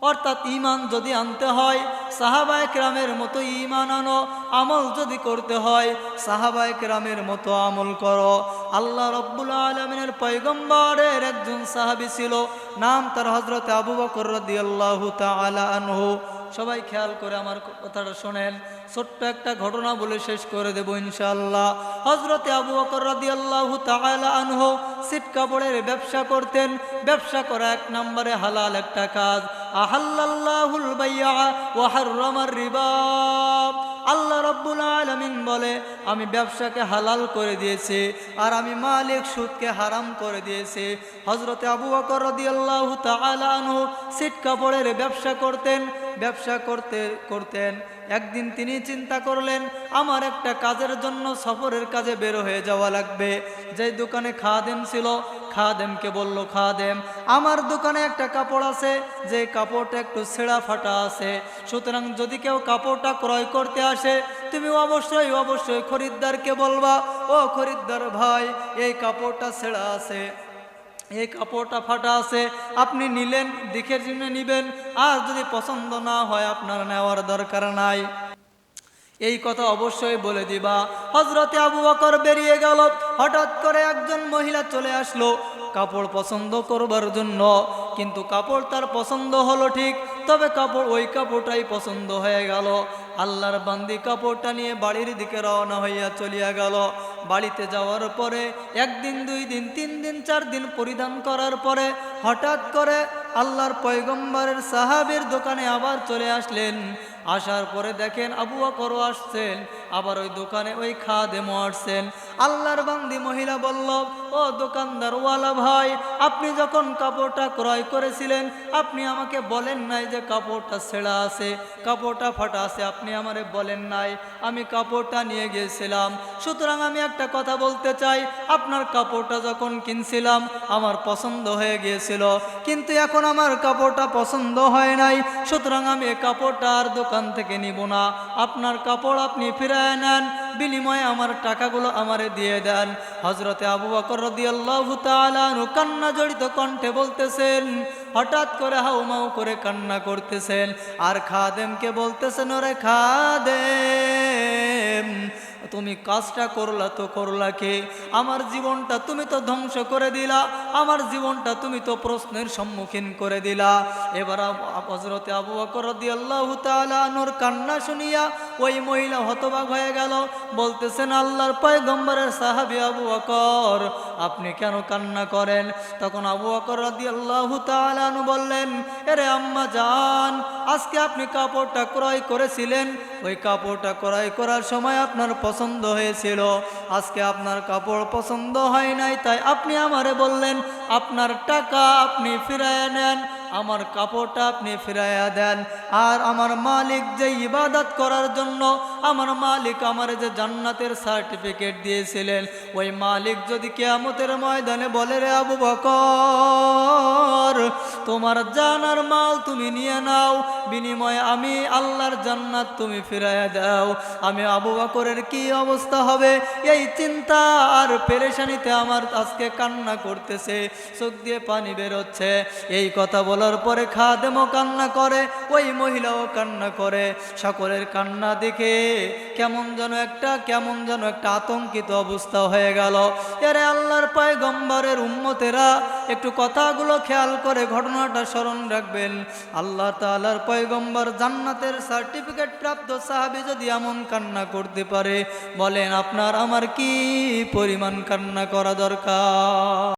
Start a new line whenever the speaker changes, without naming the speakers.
অর্থাৎ ঈমান যদি আনতে হয় সাহাবায়ে কেরামের মতো ঈমান আনো, আমল যদি করতে হয় সাহাবায়ে কেরামের মতো আমল করো। আল্লাহ রাব্বুল আলামিনের পয়গম্বরের একজন সাহাবী ছিল, নাম তার হযরত আবু বকর রাদিয়াল্লাহু তাআলা আনহু। সবাই খেয়াল করে আমার কথাটা শোনেন, ছোট্ট একটা ঘটনা বলে শেষ করে দেব ইনশাআল্লাহ। হযরত আবু বকর রাদিয়াল্লাহু তাআলা আনহু ছিট কাপড়ের ব্যবসা করতেন। ব্যবসা করা এক নম্বরে হালাল একটা কাজ। আহাল্লাল্লাহুল বাইয়া ওয়া হাররামার রিবা। আল্লাহ রাব্বুল আলামিন বলে আমি ব্যবসাকে হালাল করে দিয়েছি আর আমি মালিক সুদকে হারাম করে দিয়েছি। হযরত আবু বকর রাদিয়াল্লাহু তাআলা আনহু ছিট কাপড়ের ব্যবসা করতেন। ব্যবসা করতেন একদিন তিনি চিন্তা করলেন আমার একটা কাজের জন্য সফরের কাজে বের হয়ে যাওয়া লাগবে। যেই দোকানে খাদেম ছিল, খাদেমকে বলল, খাদেম আমার দোকানে একটা কাপড় আছে, যে কাপড়টা একটু ছেঁড়া ফাটা আছে, সুতরাং যদি কেউ কাপড়টা ক্রয় করতে আসে তুমি অবশ্যই খরিদ্দারকে বলবা, ও খরিদ্দার ভাই এই কাপড়টা ছেঁড়া আছে, এই কাপড়টা ফাটা আছে, আপনি নিলেন দেখে জেনে নিবেন, আর যদি পছন্দ না হয় আপনার নেওয়ার দরকার নাই। এই কথা অবশ্যই বলে দিবা। হযরতে আবু বকর বেরিয়ে গেল। হঠাৎ করে একজন মহিলা চলে আসলো কাপড় পছন্দ করবার জন্য, কিন্তু কাপড় তার পছন্দ হলো ঠিক, তবে ওই কাপড়টাই পছন্দ হয়ে গেল। আল্লাহর বান্দি কাপড়টা নিয়ে বাড়ির দিকে রওনা হইয়া চলিয়া গেল। বাড়িতে যাওয়ার পরে একদিন, 2 দিন, 3 দিন, 4 দিন পরিধান করার পরে হঠাৎ করে আল্লাহর পয়গম্বরের সাহাবীর দোকানে আবার চলে আসলেন। আসার পরে দেখেন আবু বকরও আসছেন, আবার ওই দোকানে ওই খাদেমও আসছেন। আল্লাহর বান্দি মহিলা বলল, ও দোকানদারওয়ালা ভাই আপনি যখন কাপড়টা ক্রয় করেছিলেন আপনি আমাকে বলেন নাই যে কাপড়টা ছেঁড়া আছে, কাপড়টা ফাটা আছে, আপনি আমারে বলেন নাই, আমি কাপড়টা নিয়ে গিয়েছিলাম। সুতরাং আমি একটা কথা বলতে চাই, আপনার কাপড়টা যখন কিনছিলাম আমার পছন্দ হয়ে গিয়েছিল, কিন্তু এখন আমার কাপড়টা পছন্দ হয় নাই, সুতরাং আমি এই কাপড়টা আর দোকান থেকে নিব না, আপনার কাপড় আপনি ফিরায় নেন, বিনিময়ে আমার টাকাগুলো আমারে দিয়ে দেন। হযরতে আবু বকর রাদিয়াল্লাহু তাআলা আনহু কান্না জড়িত কণ্ঠে বলতেছেন, হঠাৎ করে হাউমাউ করে কান্না করতেছেন, আর খাদেমকে বলতেছেন, ওরে খাদেম তুমি কাজটা করলা তো করলা কে? আমার জীবনটা তুমি তো ধ্বংস করে দিলা, আমার জীবনটা তুমি তো প্রশ্নের সম্মুখীন করে দিলা। এবার হযরতে আবু বকর রাদিয়াল্লাহু তাআলা আনহুর কান্না শুনিয়া ওই মহিলা হতবাক হয়ে গেল। বলতেছেন, আল্লাহর পয়গম্বরের সাহাবী আবু বকর আপনি কেন কান্না করেন? তখন আবু বকর রাদিয়াল্লাহু তাআলা আনহু বললেন, আরে আম্মা জান, আজকে আপনি কাপড়টা ক্রয় করেছিলেন, ওই কাপড়টা ক্রয় করার সময় আপনার পছন্দ হয়েছিল, আজকে আপনার কাপড় পছন্দ হয় নাই, তাই আপনি আমারে বললেন আপনার টাকা আপনি ফিরাইয়া নেন, আমার কাপড়টা আপনি ফিরাইয়া দেন। আর আমার মালিক যে ইবাদত করার জন্য আমার মালিক আমার যে জান্নাতের সার্টিফিকেট দিয়েছিলেন, ওই মালিক যদি কিয়ামতের ময়দানে বলে, রে আবু বকর তোমার জানার মাল তুমি নিয়ে নাও, বিনিময়ে আমি আল্লাহর জান্নাত তুমি ফিরাইয়া দাও, আমি আবু বকরের কি অবস্থা হবে? এই চিন্তা আর পেরেশানিতে আমার আজকে কান্না করতেছে, চোখ দিয়ে পানি বেরোচ্ছে। এই কথা বলার পরে খাদেমও কান্না করে, ওই মহিলাও কান্না করে। সকলের কান্না দেখে কেমন যেন একটা আতঙ্কিত অবস্থা হয়ে গেল। এরে আল্লাহর পয়গম্বরের উম্মতেরা একটু কথাগুলো খেয়াল করে ঘটনাটা স্মরণ রাখবেন। আল্লাহ তাআলার পয়গম্বর জান্নাতের সার্টিফিকেট প্রাপ্ত সাহাবী যদি এমন কান্না করতে পারে, বলেন আপনার আমার কি পরিমাণ কান্না করা দরকার?